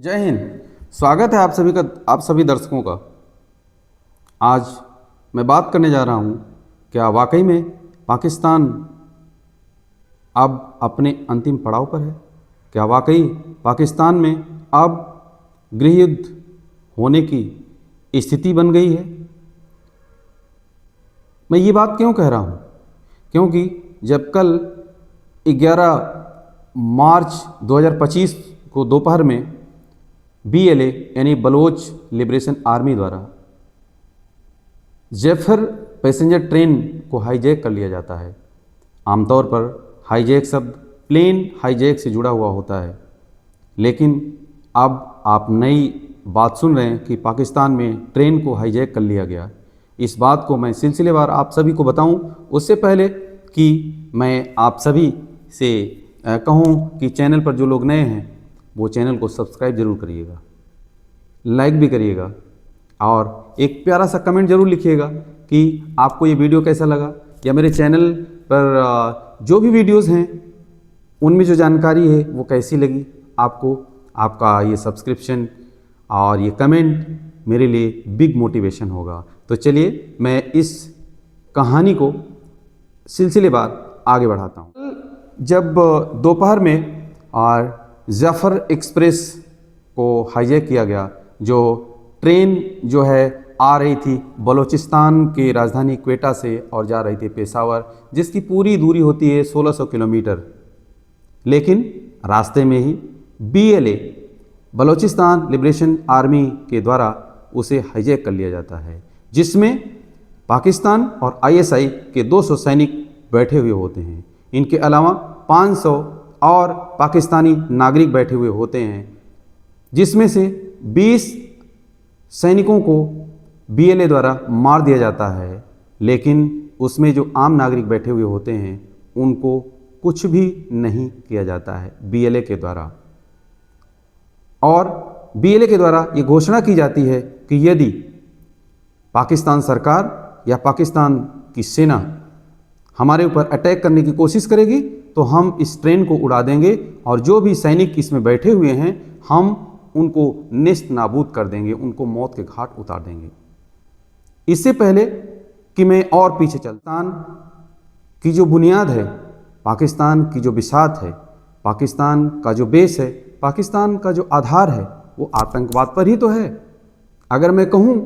जय हिंद। स्वागत है आप सभी दर्शकों का। आज मैं बात करने जा रहा हूँ, क्या वाकई में पाकिस्तान अब अपने अंतिम पड़ाव पर है? क्या वाकई पाकिस्तान में अब गृह युद्ध होने की स्थिति बन गई है? मैं ये बात क्यों कह रहा हूँ? क्योंकि जब कल 11 मार्च 2025 को दोपहर में BLA यानी बलोच लिबरेशन आर्मी द्वारा जैफर पैसेंजर ट्रेन को हाईजैक कर लिया जाता है। आमतौर पर हाईजैक शब्द प्लेन हाईजैक से जुड़ा हुआ होता है, लेकिन अब आप नई बात सुन रहे हैं कि पाकिस्तान में ट्रेन को हाईजैक कर लिया गया। इस बात को मैं सिलसिलेवार आप सभी को बताऊं, उससे पहले कि मैं आप सभी से कहूं कि चैनल पर जो लोग नए हैं वो चैनल को सब्सक्राइब जरूर करिएगा, लाइक भी करिएगा और एक प्यारा सा कमेंट जरूर लिखिएगा कि आपको ये वीडियो कैसा लगा, या मेरे चैनल पर जो भी वीडियोस हैं उनमें जो जानकारी है वो कैसी लगी आपको। आपका ये सब्सक्रिप्शन और ये कमेंट मेरे लिए बिग मोटिवेशन होगा। तो चलिए मैं इस कहानी को सिलसिलेवार आगे बढ़ाता हूँ। जब दोपहर में और जफ़र एक्सप्रेस को हाईजैक किया गया, जो ट्रेन जो है आ रही थी बलूचिस्तान के राजधानी क्वेटा से और जा रही थी पेशावर, जिसकी पूरी दूरी होती है 1600 किलोमीटर। लेकिन रास्ते में ही BLA बलूचिस्तान लिबरेशन आर्मी के द्वारा उसे हाईजैक कर लिया जाता है, जिसमें पाकिस्तान और ISI के 200 सैनिक बैठे हुए होते हैं। इनके अलावा 500 और पाकिस्तानी नागरिक बैठे हुए होते हैं, जिसमें से 20 सैनिकों को BLA द्वारा मार दिया जाता है। लेकिन उसमें जो आम नागरिक बैठे हुए होते हैं उनको कुछ भी नहीं किया जाता है BLA के द्वारा। और BLA के द्वारा ये घोषणा की जाती है कि यदि पाकिस्तान सरकार या पाकिस्तान की सेना हमारे ऊपर अटैक करने की कोशिश करेगी तो हम इस ट्रेन को उड़ा देंगे और जो भी सैनिक इसमें बैठे हुए हैं हम उनको नेस्त नाबूद कर देंगे, उनको मौत के घाट उतार देंगे। इससे पहले कि मैं और पीछे चलता, की जो बुनियाद है, पाकिस्तान की जो बिसात है, पाकिस्तान का जो बेस है, पाकिस्तान का जो आधार है, वो आतंकवाद पर ही तो है। अगर मैं कहूँ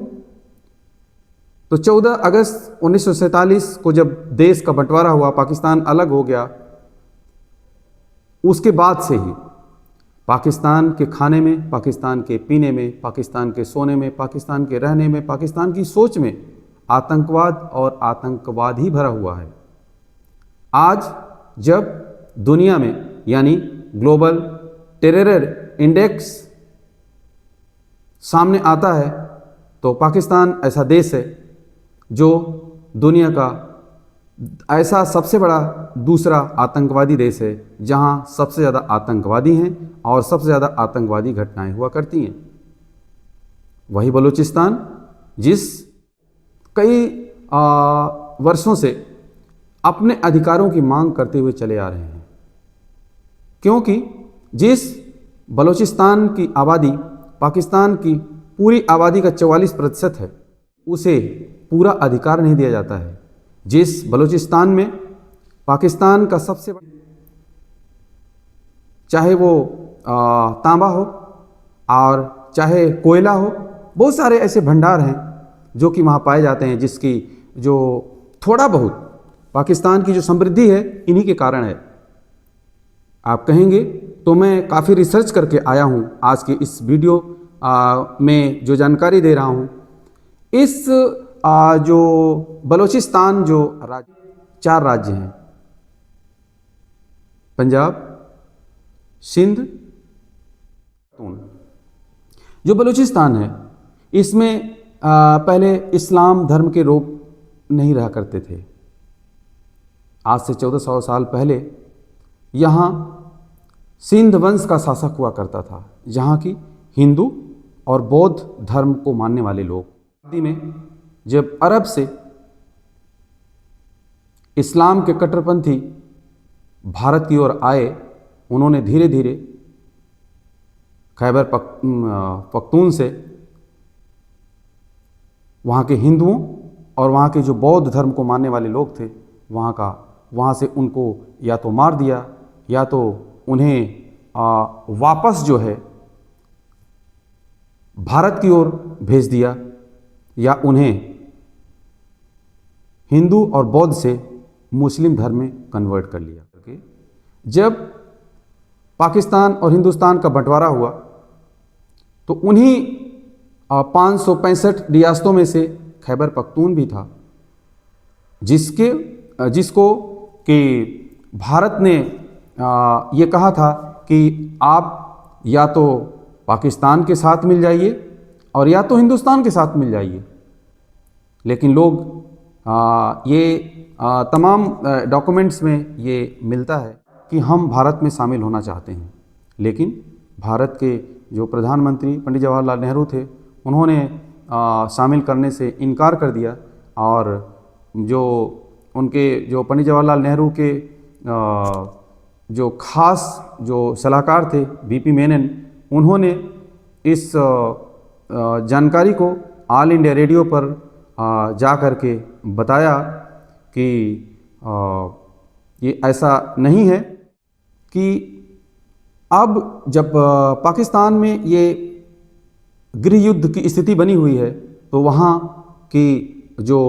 तो 14 अगस्त 1947 को जब देश का बंटवारा हुआ, पाकिस्तान अलग हो गया, उसके बाद से ही पाकिस्तान के खाने में, पाकिस्तान के पीने में, पाकिस्तान के सोने में, पाकिस्तान के रहने में, पाकिस्तान की सोच में आतंकवाद और आतंकवाद ही भरा हुआ है। आज जब दुनिया में यानी ग्लोबल टेरर इंडेक्स सामने आता है तो पाकिस्तान ऐसा देश है जो दुनिया का ऐसा सबसे बड़ा दूसरा आतंकवादी देश है, जहां सबसे ज़्यादा आतंकवादी हैं और सबसे ज़्यादा आतंकवादी घटनाएं हुआ करती हैं। वही बलूचिस्तान जिस कई वर्षों से अपने अधिकारों की मांग करते हुए चले आ रहे हैं, क्योंकि जिस बलूचिस्तान की आबादी पाकिस्तान की पूरी आबादी का 44% है, उसे पूरा अधिकार नहीं दिया जाता है। जिस बलूचिस्तान में पाकिस्तान का सबसे बड़ा, चाहे वो तांबा हो और चाहे कोयला हो, बहुत सारे ऐसे भंडार हैं जो कि वहाँ पाए जाते हैं, जिसकी जो थोड़ा बहुत पाकिस्तान की जो समृद्धि है इन्हीं के कारण है। आप कहेंगे तो मैं काफ़ी रिसर्च करके आया हूँ, आज के इस वीडियो में जो जानकारी दे रहा हूँ। इस जो बलूचिस्तान जो 4 राज्य हैं, पंजाब, सिंध, जो बलूचिस्तान है, इसमें पहले इस्लाम धर्म के लोग नहीं रहा करते थे। आज से 1400 साल पहले यहाँ सिंध वंश का शासक हुआ करता था, जहाँ की हिंदू और बौद्ध धर्म को मानने वाले लोग में जब अरब से इस्लाम के खैबर पख्तून से वहाँ के हिंदुओं और वहाँ के जो बौद्ध धर्म को मानने वाले लोग थे वहाँ से उनको या तो मार दिया या तो उन्हें वापस जो है भारत की ओर भेज दिया या उन्हें हिंदू और बौद्ध से मुस्लिम धर्म में कन्वर्ट कर लिया। जब पाकिस्तान और हिंदुस्तान का बंटवारा हुआ तो उन्हीं 565 रियासतों में से खैबर पख्तून भी था, जिसको कि भारत ने ये कहा था कि आप या तो पाकिस्तान के साथ मिल जाइए और या तो हिंदुस्तान के साथ मिल जाइए। लेकिन लोग तमाम डॉक्यूमेंट्स में ये मिलता है कि हम भारत में शामिल होना चाहते हैं, लेकिन भारत के जो प्रधानमंत्री पंडित जवाहरलाल नेहरू थे उन्होंने शामिल करने से इनकार कर दिया। और जो पंडित जवाहरलाल नेहरू के जो खास जो सलाहकार थे वीपी मेनन, उन्होंने इस जानकारी को ऑल इंडिया रेडियो पर जा कर के बताया कि ये ऐसा नहीं है कि अब जब पाकिस्तान में ये गृह युद्ध की स्थिति बनी हुई है तो वहाँ की जो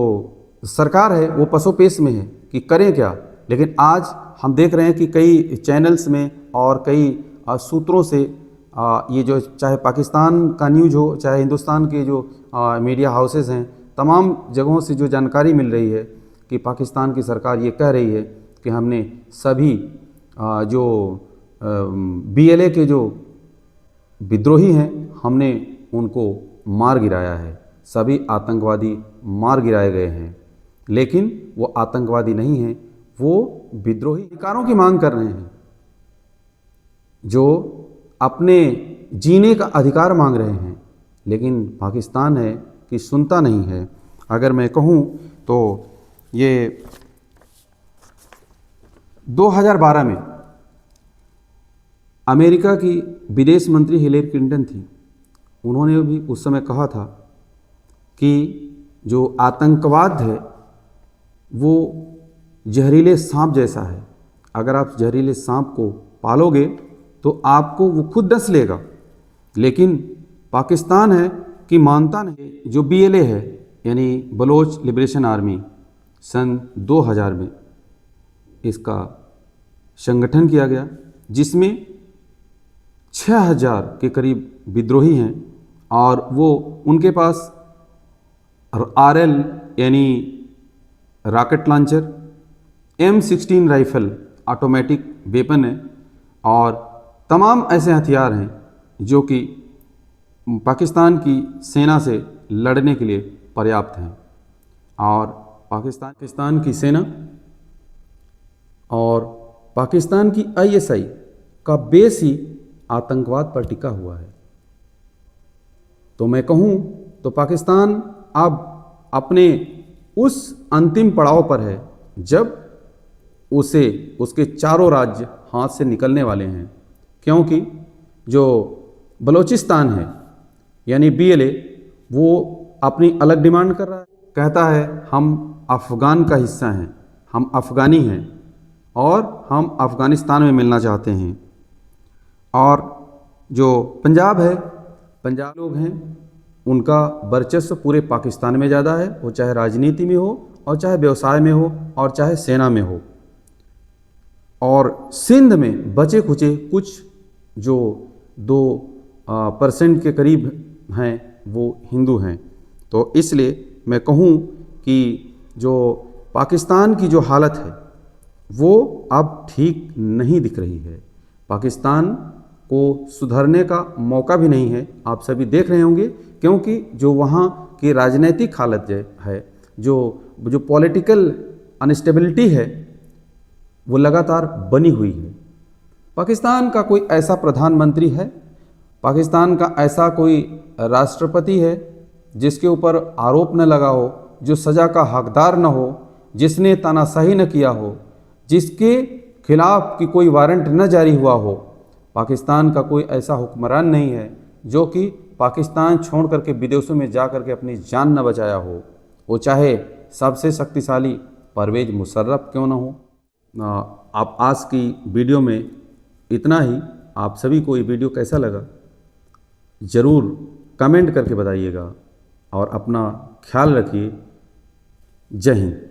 सरकार है वो पसोपेश में है कि करें क्या। लेकिन आज हम देख रहे हैं कि कई चैनल्स में और कई सूत्रों से ये जो चाहे पाकिस्तान का न्यूज़ हो चाहे हिंदुस्तान के जो मीडिया हाउसेस हैं, तमाम जगहों से जो जानकारी मिल रही है कि पाकिस्तान की सरकार ये कह रही है कि हमने सभी जो BLA के जो विद्रोही हैं हमने उनको मार गिराया है, सभी आतंकवादी मार गिराए गए हैं। लेकिन वो आतंकवादी नहीं हैं, वो विद्रोही अधिकारों की मांग कर रहे हैं, जो अपने जीने का अधिकार मांग रहे हैं। लेकिन पाकिस्तान है कि सुनता नहीं है। अगर मैं कहूँ तो ये 2012 में अमेरिका की विदेश मंत्री हिलेरी क्लिंटन थी, उन्होंने भी उस समय कहा था कि जो आतंकवाद है वो जहरीले सांप जैसा है, अगर आप जहरीले सांप को पालोगे तो आपको वो खुद डस लेगा। लेकिन पाकिस्तान है कि मानता नहीं। जो BLA है यानी बलोच लिबरेशन आर्मी, सन 2000 में इसका संगठन किया गया, जिसमें 6000 के करीब विद्रोही हैं और वो उनके पास RL यानी rocket launcher, M16 rifle automatic weapon है और तमाम ऐसे हथियार हैं जो कि पाकिस्तान की सेना से लड़ने के लिए पर्याप्त हैं। और पाकिस्तान की सेना और पाकिस्तान की ISI का बेस ही आतंकवाद पर टिका हुआ है। तो मैं कहूँ तो पाकिस्तान अब अपने उस अंतिम पड़ाव पर है जब उसके चारों राज्य हाथ से निकलने वाले हैं, क्योंकि जो बलोचिस्तान है यानी BLA वो अपनी अलग डिमांड कर रहा है, कहता है हम अफ़गान का हिस्सा हैं, हम अफ़गानी हैं और हम अफ़गानिस्तान में मिलना चाहते हैं। और जो पंजाब है, पंजाब लोग हैं, उनका वर्चस्व पूरे पाकिस्तान में ज़्यादा है, वो चाहे राजनीति में हो और चाहे व्यवसाय में हो और चाहे सेना में हो। और सिंध में बचे खुचे कुछ जो 2% के करीब हैं वो हिंदू हैं। तो इसलिए मैं कहूँ कि जो पाकिस्तान की जो हालत है वो अब ठीक नहीं दिख रही है। पाकिस्तान को सुधरने का मौका भी नहीं है, आप सभी देख रहे होंगे, क्योंकि जो वहाँ की राजनीतिक हालत है, जो पॉलिटिकल अनस्टेबिलिटी है वो लगातार बनी हुई है। पाकिस्तान का कोई ऐसा प्रधानमंत्री है, पाकिस्तान का ऐसा कोई राष्ट्रपति है जिसके ऊपर आरोप न लगा हो, जो सज़ा का हकदार न हो, जिसने तानाशाही न किया हो, जिसके खिलाफ की कोई वारंट न जारी हुआ हो। पाकिस्तान का कोई ऐसा हुक्मरान नहीं है जो कि पाकिस्तान छोड़ करके विदेशों में जा करके अपनी जान न बचाया हो, वो चाहे सबसे शक्तिशाली परवेज़ मुशर्रफ क्यों न हो। आप आज की वीडियो में इतना ही। आप सभी को ये वीडियो कैसा लगा ज़रूर कमेंट करके बताइएगा और अपना ख्याल रखिए। जय हिंद।